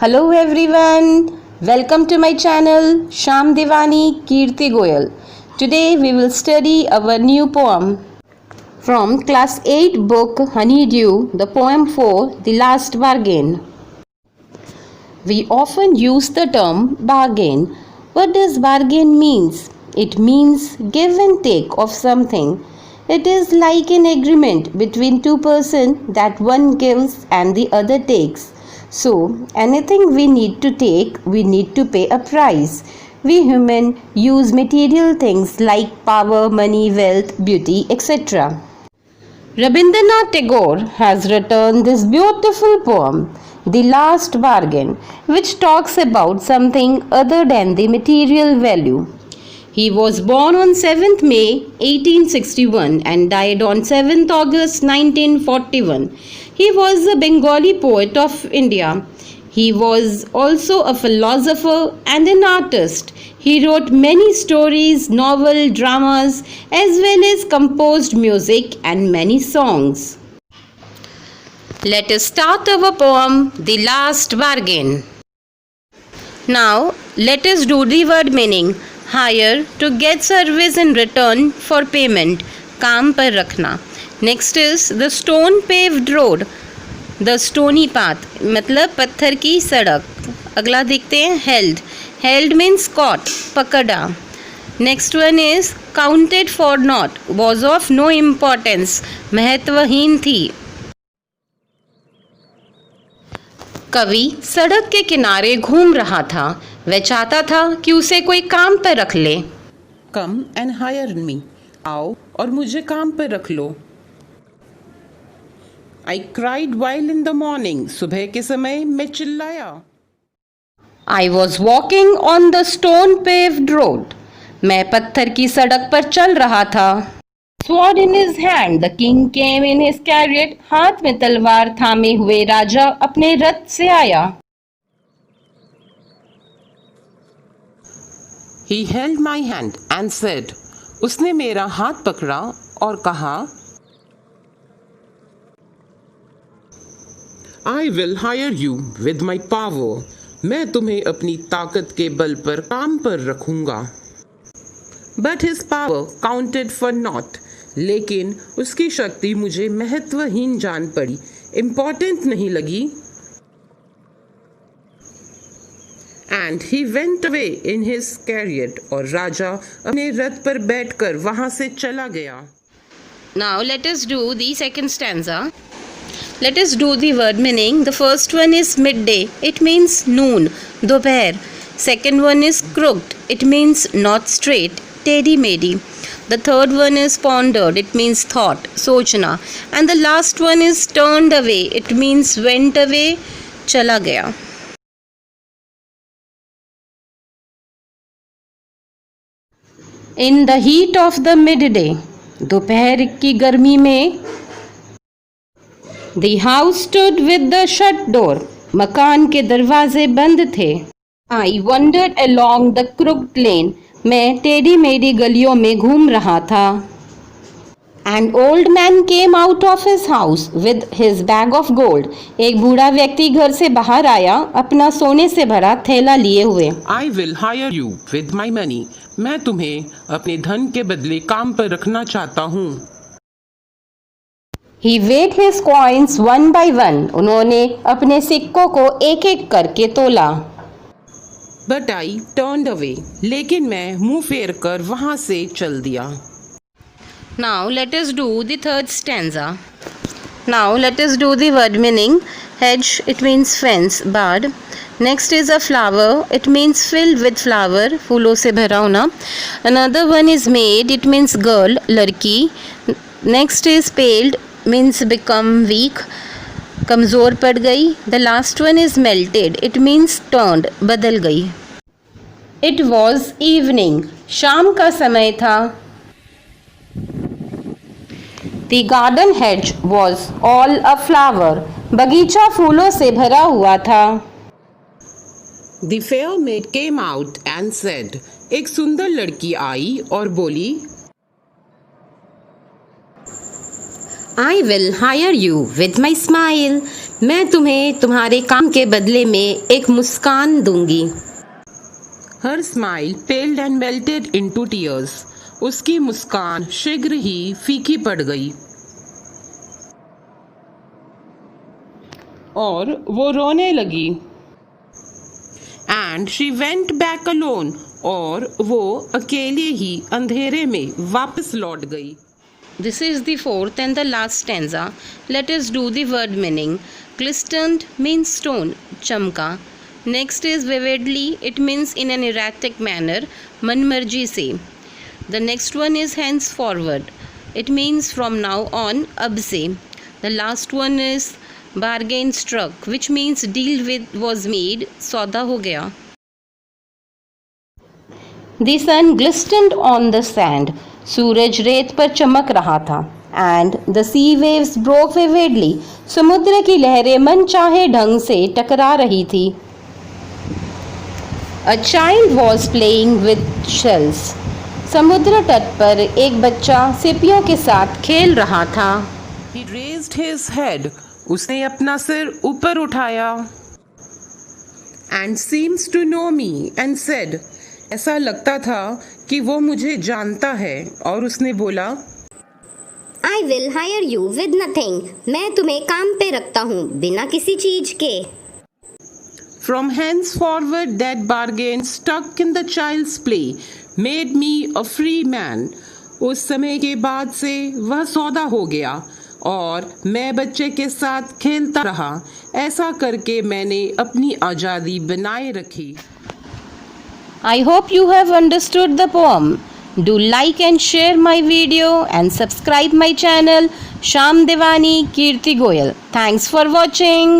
Hello everyone, welcome to my channel Sham Devani Kirti Goyal. Today we will study our new poem from class 8 book Honeydew, the poem 4 The Last Bargain. We often use the term bargain. What does bargain means? It means give and take of something. It is like an agreement between two persons that one gives and the other takes. So, anything we need to take, we need to pay a price. We human use material things like power, money, wealth, beauty, etc. Rabindranath Tagore has written this beautiful poem, The Last Bargain, which talks about something other than the material value. He was born on 7th May 1861 and died on 7th August 1941. He was a Bengali poet of India. He was also a philosopher and an artist. He wrote many stories, novels, dramas, as well as composed music and many songs. Let us start our poem, The Last Bargain. Now, let us do the word meaning. Hire, to get service in return for payment, काम पर रखना. Next is the stone paved road, the stony path, मतलब पत्थर की सड़क. अगला देखते हैं held. Held means caught, पकड़ा. Next one is counted for naught, was of no importance, महत्वहीन थी. कवि सड़क के किनारे घूम रहा था. वह चाहता था कि उसे कोई काम पर रख ले. कम एंड हायर मी, आओ और मुझे काम पर रख लो. I cried while in the morning, सुबह के समय मैं चिल्लाया. I was walking on the stone paved road, मैं पत्थर की सड़क पर चल रहा था. Sword in his hand the king came in his chariot, हाथ में तलवार थामे हुए राजा अपने रथ से आया. He held my hand and said, उसने मेरा हाथ पकड़ा और कहा, I will hire you with my power, मैं तुम्हें अपनी ताकत के बल पर काम पर रखूंगा. But his power counted for not, लेकिन उसकी शक्ति मुझे महत्वहीन जान पड़ी, इम्पोर्टेंट नहीं लगी. And he went away in his chariot, और राजा अपने रथ पर बैठकर वहां से चला गया. Now let us do the second stanza. Let us do the word meaning. The first one is midday. It means noon, दोपहर. Second one is crooked. It means not straight, टेढ़ी-मेढ़ी. The third one is pondered. It means thought, सोचना. And the last one is turned away. It means went away, चला गया. In the heat of the midday, दोपहर की गर्मी में. The house stood with the shut door, मकान के दरवाजे बंद थे. I wandered along the crooked lane, मैं टेढ़ी मेढ़ी गलियों में घूम रहा था. An old man came out of his house with his bag of gold, एक बूढ़ा व्यक्ति घर से बाहर आया अपना सोने से भरा थैला लिए हुए. I will hire you with my money, मैं तुम्हें अपने धन के बदले काम पर रखना चाहता हूँ. He weighed his coins one by one, उन्होंने अपने सिक्कों को एक एक करके तोला. बट आई टर्न्ड अवे, लेकिन मैं मुंह फेर कर वहां से चल दिया. Now let us do the third stanza. Now let us do the word meaning. Hedge, it means fence, bard. Next is a flower, it means filled with flower, फूलों से भरा होना. Another one is maid, it means girl, लड़की. Next is paled, means become weak, कमज़ोर पड़ गई. The last one is melted, it means turned, बदल गई. It was evening, शाम का समय था. The garden hedge was all a flower, बगीचा फूलों से भरा हुआ था. The fair maid came out and said, एक सुंदर लड़की आई और बोली, I will hire you with my smile. मैं तुम्हें तुम्हारे काम के बदले में एक मुस्कान दूंगी। Her smile paled and melted into tears. उसकी मुस्कान शीघ्र ही फीकी पड़ गई और वो रोने लगी। And she went back alone. और वो अकेले ही अंधेरे में वापस लौट गई। This is the fourth and the last stanza. Let us do the word meaning. Glistened means stone, chamka. Next is vividly. It means in an erratic manner, man marji se. The next one is henceforward. It means from now on, ab se. The last one is bargain struck, which means deal with was made, sauda ho gaya. The sun glistened on the sand. सूरज रेत पर चमक रहा था। And the sea waves broke vividly. समुद्र की लहरें मन चाहे ढंग से टकरा रही थी। A child was playing with shells. समुद्र तट पर एक बच्चा सिपियों के साथ खेल रहा था। He raised his head. उसने अपना सिर ऊपर उठाया। And seems to know me and said. ऐसा लगता था कि वो मुझे जानता है और उसने बोला I will hire you with nothing. मैं तुम्हें काम पे रखता हूँ बिना किसी चीज के। From henceforward that bargain stuck in the child's play made me a free man. उस समय के बाद से वह सौदा हो गया और मैं बच्चे के साथ खेलता रहा। ऐसा करके मैंने अपनी आज़ादी बनाए रखी। I hope you have understood the poem. Do like and share my video and subscribe my channel Sham Devani Kirti Goyal. Thanks for watching.